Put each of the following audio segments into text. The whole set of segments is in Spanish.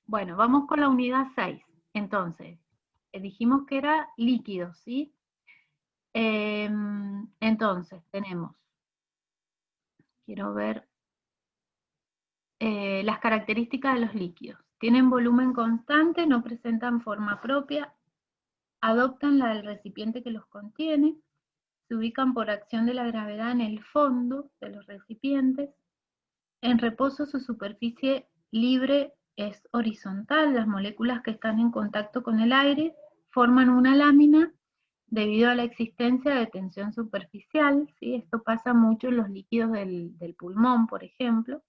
Bueno, vamos con la unidad 6. Entonces, dijimos que era líquido, ¿sí? Entonces, tenemos, quiero ver las características de los líquidos. Tienen volumen constante, no presentan forma propia, adoptan la del recipiente que los contiene, se ubican por acción de la gravedad en el fondo de los recipientes. En reposo su superficie libre es horizontal, las moléculas que están en contacto con el aire forman una lámina debido a la existencia de tensión superficial, ¿sí? Esto pasa mucho en los líquidos del pulmón, por ejemplo.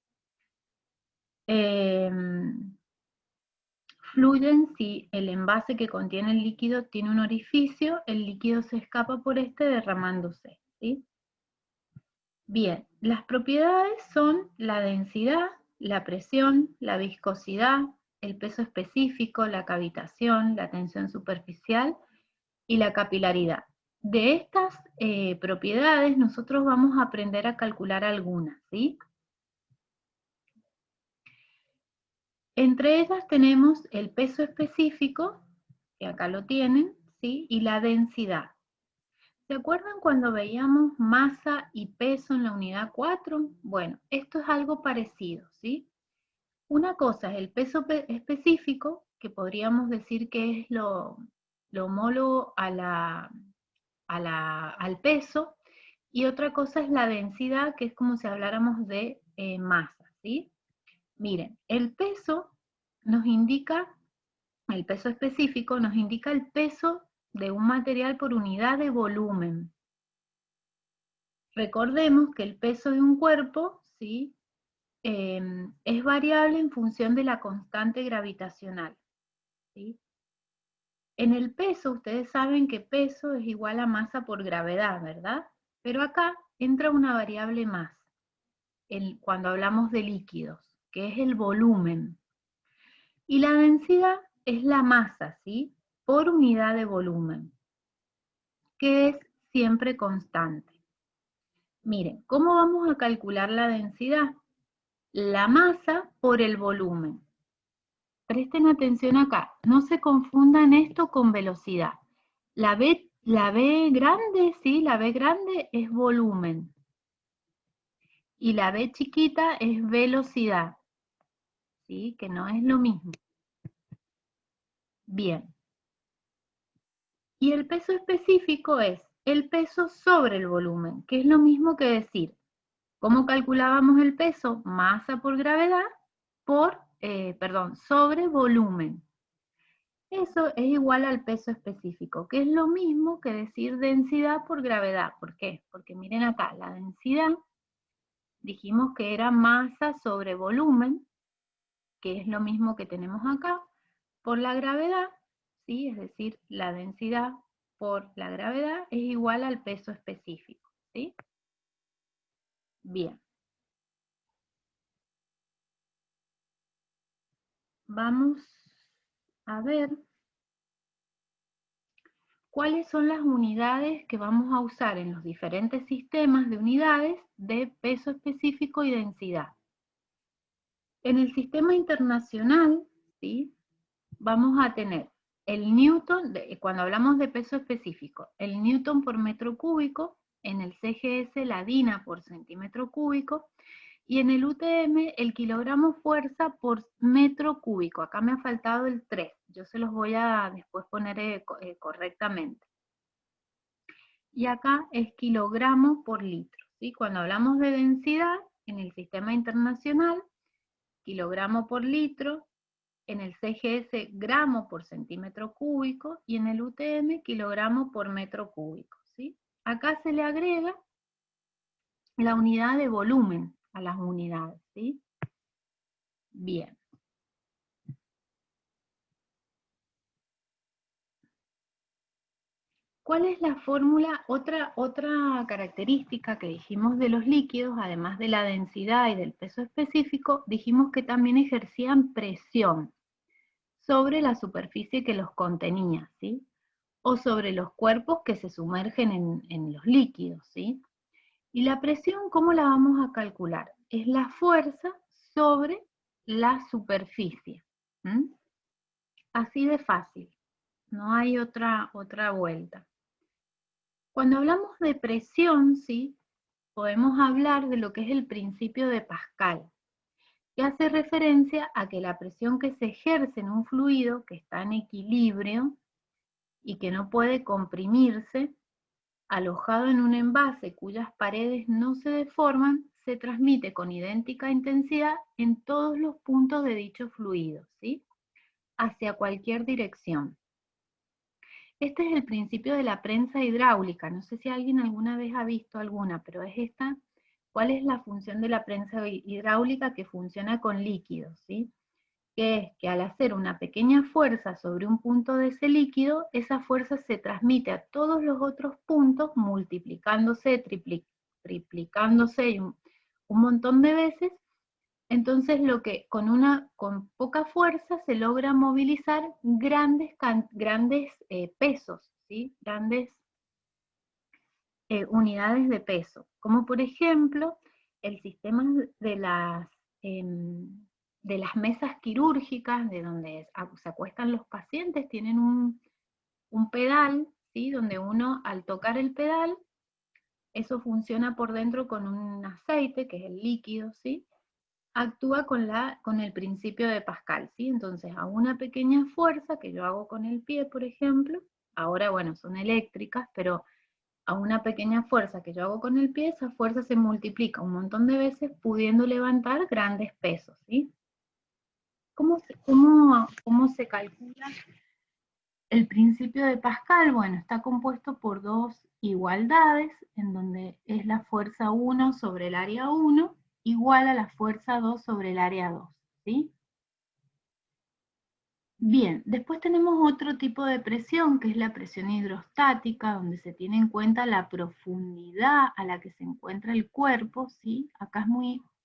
Fluyen si el envase que contiene el líquido tiene un orificio, el líquido se escapa por este derramándose, ¿sí? Bien, las propiedades son la densidad, la presión, la viscosidad, el peso específico, la cavitación, la tensión superficial y la capilaridad. De estas propiedades nosotros vamos a aprender a calcular algunas, ¿sí? Entre ellas tenemos el peso específico, que acá lo tienen, ¿sí? Y la densidad. ¿Se acuerdan cuando veíamos masa y peso en la unidad 4? Bueno, esto es algo parecido, ¿sí? Una cosa es el peso específico, que podríamos decir que es lo homólogo al peso, y otra cosa es la densidad, que es como si habláramos de masa, ¿sí? Miren, el peso nos indica, el peso específico nos indica el peso de un material por unidad de volumen. Recordemos que el peso de un cuerpo, ¿sí? Es variable en función de la constante gravitacional, ¿sí? En el peso, ustedes saben que peso es igual a masa por gravedad, ¿verdad? Pero acá entra una variable más, cuando hablamos de líquidos, que es el volumen. Y la densidad es la masa, ¿sí? Por unidad de volumen, que es siempre constante. Miren, ¿cómo vamos a calcular la densidad? La masa por el volumen. Presten atención acá, no se confundan esto con velocidad. La B grande, sí, la B grande es volumen. Y la B chiquita es velocidad, ¿sí? Que no es lo mismo. Bien. Y el peso específico es el peso sobre el volumen, que es lo mismo que decir, ¿cómo calculábamos el peso? Masa por gravedad sobre volumen. Eso es igual al peso específico, que es lo mismo que decir densidad por gravedad. ¿Por qué? Porque miren acá, la densidad, dijimos que era masa sobre volumen, que es lo mismo que tenemos acá, por la gravedad, ¿sí? Es decir, la densidad por la gravedad es igual al peso específico, ¿sí? Bien. Vamos a ver cuáles son las unidades que vamos a usar en los diferentes sistemas de unidades de peso específico y densidad. En el sistema internacional, ¿sí? Vamos a tener el newton, cuando hablamos de peso específico, el newton por metro cúbico, en el CGS la DINA por centímetro cúbico, y en el UTM el kilogramo fuerza por metro cúbico. Acá me ha faltado el 3, yo se los voy a después poner correctamente. Y acá es kilogramo por litro, ¿sí? Cuando hablamos de densidad, en el sistema internacional, kilogramo por litro, en el CGS gramo por centímetro cúbico y en el UTM kilogramo por metro cúbico, ¿sí? Acá se le agrega la unidad de volumen a las unidades, ¿sí? Bien. ¿Cuál es la fórmula? Otra característica que dijimos de los líquidos, además de la densidad y del peso específico, dijimos que también ejercían presión sobre la superficie que los contenía, ¿sí? O sobre los cuerpos que se sumergen en los líquidos, ¿sí? Y la presión, ¿cómo la vamos a calcular? Es la fuerza sobre la superficie, ¿Mm? Así de fácil, no hay otra vuelta. Cuando hablamos de presión, ¿sí? Podemos hablar de lo que es el principio de Pascal, que hace referencia a que la presión que se ejerce en un fluido que está en equilibrio y que no puede comprimirse, alojado en un envase cuyas paredes no se deforman, se transmite con idéntica intensidad en todos los puntos de dicho fluido, ¿sí? Hacia cualquier dirección. Este es el principio de la prensa hidráulica. No sé si alguien alguna vez ha visto alguna, pero es esta. ¿Cuál es la función de la prensa hidráulica? Que funciona con líquidos, ¿sí? Que es que al hacer una pequeña fuerza sobre un punto de ese líquido, esa fuerza se transmite a todos los otros puntos, multiplicándose, triplicándose y un montón de veces. Entonces lo que con poca fuerza se logra movilizar grandes pesos, ¿sí? Grandes unidades de peso, como por ejemplo el sistema em, de las mesas quirúrgicas, de donde se acuestan los pacientes, tienen un pedal, ¿sí? Donde uno al tocar el pedal, eso funciona por dentro con un aceite, que es el líquido, ¿sí? Actúa con el principio de Pascal, ¿sí? Entonces, a una pequeña fuerza que yo hago con el pie, por ejemplo, ahora, bueno, son eléctricas, pero a una pequeña fuerza que yo hago con el pie, esa fuerza se multiplica un montón de veces, pudiendo levantar grandes pesos, ¿sí? ¿Cómo se calcula el principio de Pascal? Bueno, está compuesto por dos igualdades, en donde es la fuerza 1 sobre el área 1 igual a la fuerza 2 sobre el área 2, ¿sí? Bien, después tenemos otro tipo de presión, que es la presión hidrostática, donde se tiene en cuenta la profundidad a la que se encuentra el cuerpo, ¿sí? Acá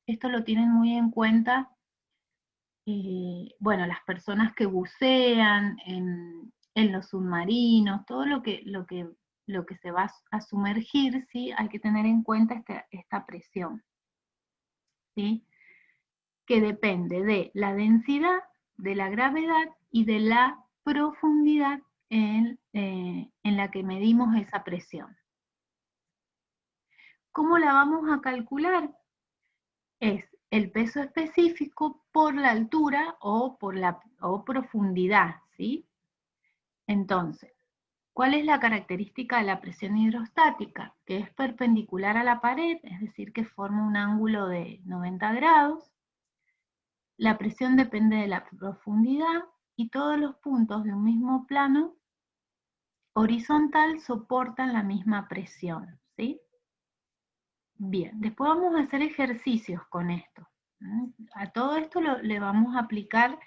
esto lo tienen muy en cuenta, bueno, las personas que bucean en los submarinos, todo lo que se va a sumergir, ¿sí? Hay que tener en cuenta esta presión, ¿sí? Que depende de la densidad, de la gravedad y de la profundidad en la que medimos esa presión. ¿Cómo la vamos a calcular? Es el peso específico por la altura o profundidad, ¿sí? Entonces, ¿cuál es la característica de la presión hidrostática? Que es perpendicular a la pared, es decir, que forma un ángulo de 90 grados. La presión depende de la profundidad y todos los puntos de un mismo plano horizontal soportan la misma presión, ¿sí? Bien, después vamos a hacer ejercicios con esto. A todo esto le vamos a aplicar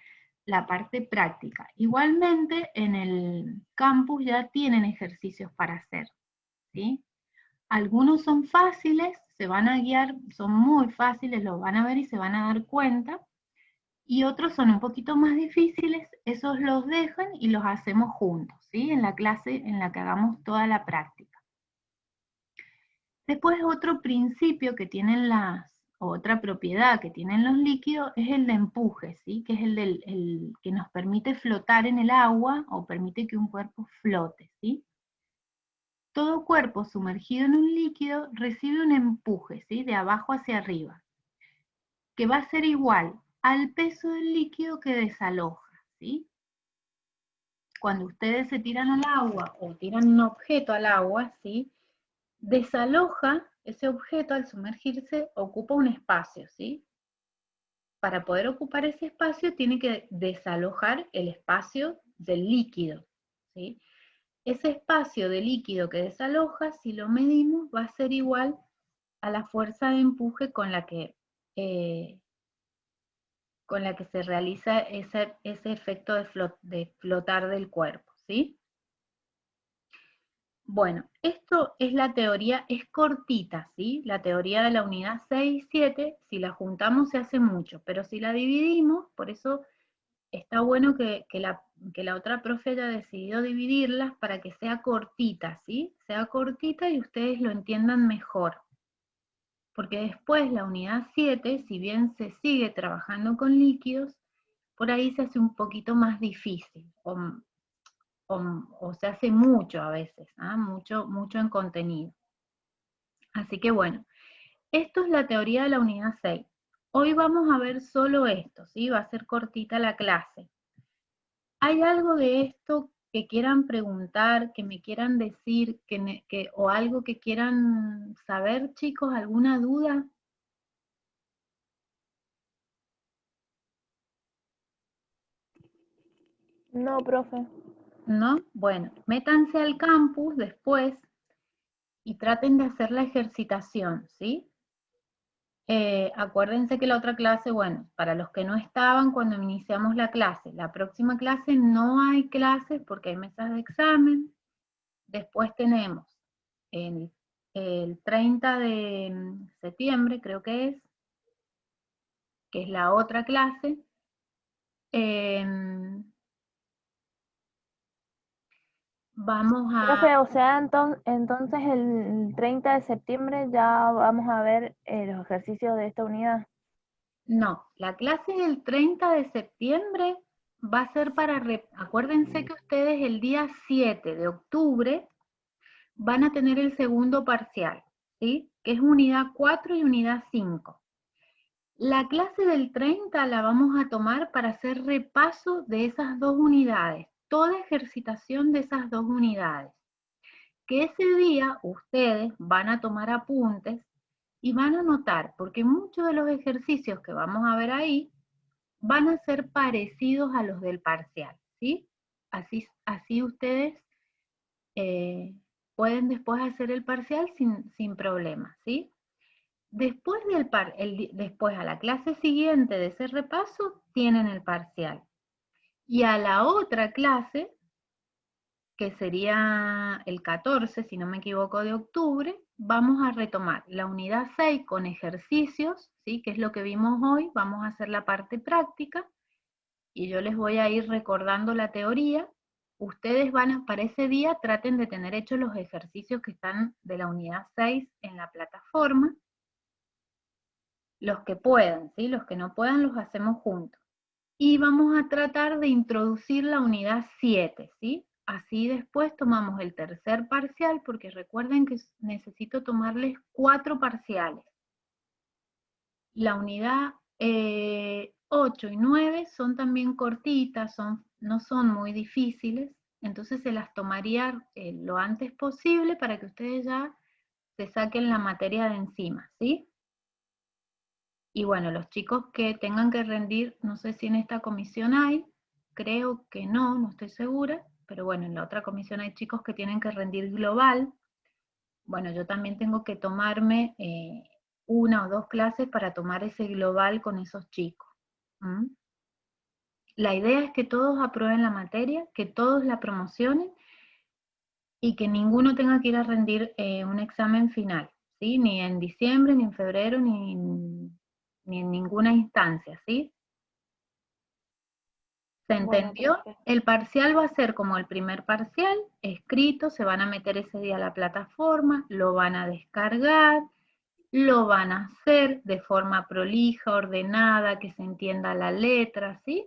la parte práctica. Igualmente, en el campus ya tienen ejercicios para hacer, ¿sí? Algunos son fáciles, se van a guiar, son muy fáciles, los van a ver y se van a dar cuenta. Y otros son un poquito más difíciles, esos los dejan y los hacemos juntos, ¿sí? En la clase en la que hagamos toda la práctica. Después otro principio que tienen otra propiedad que tienen los líquidos es el de empuje, ¿sí? Que es el que nos permite flotar en el agua o permite que un cuerpo flote, ¿sí? Todo cuerpo sumergido en un líquido recibe un empuje, ¿sí? De abajo hacia arriba, que va a ser igual al peso del líquido que desaloja, ¿sí? Cuando ustedes se tiran al agua o tiran un objeto al agua, ¿sí? Desaloja ese objeto al sumergirse, ocupa un espacio, ¿sí? Para poder ocupar ese espacio tiene que desalojar el espacio del líquido, ¿sí? Ese espacio de líquido que desaloja, si lo medimos, va a ser igual a la fuerza de empuje eh, con la que se realiza ese efecto de flotar del cuerpo, ¿sí? Bueno, esto es la teoría, es cortita, ¿sí? La teoría de la unidad 6 y 7, si la juntamos se hace mucho, pero si la dividimos, por eso está bueno que la otra profe haya decidido dividirlas para que sea cortita, ¿sí? Sea cortita y ustedes lo entiendan mejor. Porque después la unidad 7, si bien se sigue trabajando con líquidos, por ahí se hace un poquito más difícil, o se hace mucho a veces, mucho en contenido. Así que bueno, esto es la teoría de la unidad 6. Hoy vamos a ver solo esto, ¿sí? Va a ser cortita la clase. ¿Hay algo de esto que quieran preguntar, que me quieran decir, o algo que quieran saber, chicos? ¿Alguna duda? No, profe. ¿No? Bueno, métanse al campus después y traten de hacer la ejercitación, ¿sí? Acuérdense que la otra clase, bueno, para los que no estaban cuando iniciamos la próxima clase no hay clases porque hay mesas de examen. Después tenemos el 30 de septiembre, creo que es la otra clase. Vamos Profe, a... o sea, entonces el 30 de septiembre ya vamos a ver los ejercicios de esta unidad. No, la clase del 30 de septiembre va a ser para... Acuérdense que ustedes el día 7 de octubre van a tener el segundo parcial, ¿sí? Que es unidad 4 y unidad 5. La clase del 30 la vamos a tomar para hacer repaso de esas dos unidades, toda ejercitación de esas dos unidades. Que ese día ustedes van a tomar apuntes y van a anotar, porque muchos de los ejercicios que vamos a ver ahí van a ser parecidos a los del parcial, ¿sí? Así ustedes pueden después hacer el parcial sin problema, ¿sí? Después, después a la clase siguiente de ese repaso tienen el parcial. Y a la otra clase, que sería el 14, si no me equivoco, de octubre, vamos a retomar la unidad 6 con ejercicios, ¿sí? Que es lo que vimos hoy, vamos a hacer la parte práctica, y yo les voy a ir recordando la teoría. Ustedes para ese día traten de tener hechos los ejercicios que están de la unidad 6 en la plataforma, los que puedan, ¿sí? Los que no puedan los hacemos juntos. Y vamos a tratar de introducir la unidad 7, ¿sí? Así después tomamos el tercer parcial, porque recuerden que necesito tomarles 4 parciales. La unidad 8 y 9 son también cortitas, no son muy difíciles, entonces se las tomaría lo antes posible para que ustedes ya se saquen la materia de encima, ¿sí? Y bueno, los chicos que tengan que rendir, no sé si en esta comisión hay, creo que no estoy segura, pero bueno, en la otra comisión hay chicos que tienen que rendir global. Bueno, yo también tengo que tomarme 1 o 2 clases para tomar ese global con esos chicos. ¿Mm? La idea es que todos aprueben la materia, que todos la promocionen y que ninguno tenga que ir a rendir un examen final, ¿sí? Ni en diciembre, ni en febrero, ni en ninguna instancia, ¿sí? ¿Se entendió? Bueno, El parcial va a ser como el primer parcial, escrito, se van a meter ese día a la plataforma, lo van a descargar, lo van a hacer de forma prolija, ordenada, que se entienda la letra, ¿sí?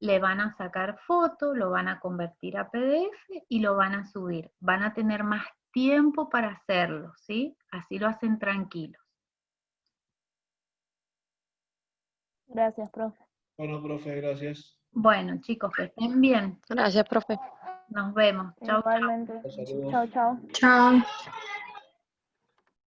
Le van a sacar foto, lo van a convertir a PDF y lo van a subir. Van a tener más tiempo para hacerlo, ¿sí? Así lo hacen tranquilos. gracias, profe. Bueno, profe, gracias. Bueno, chicos, que estén bien. Gracias, profe. Nos vemos. Chau, chau. Igualmente. Saludos. Chao, chao. Chao.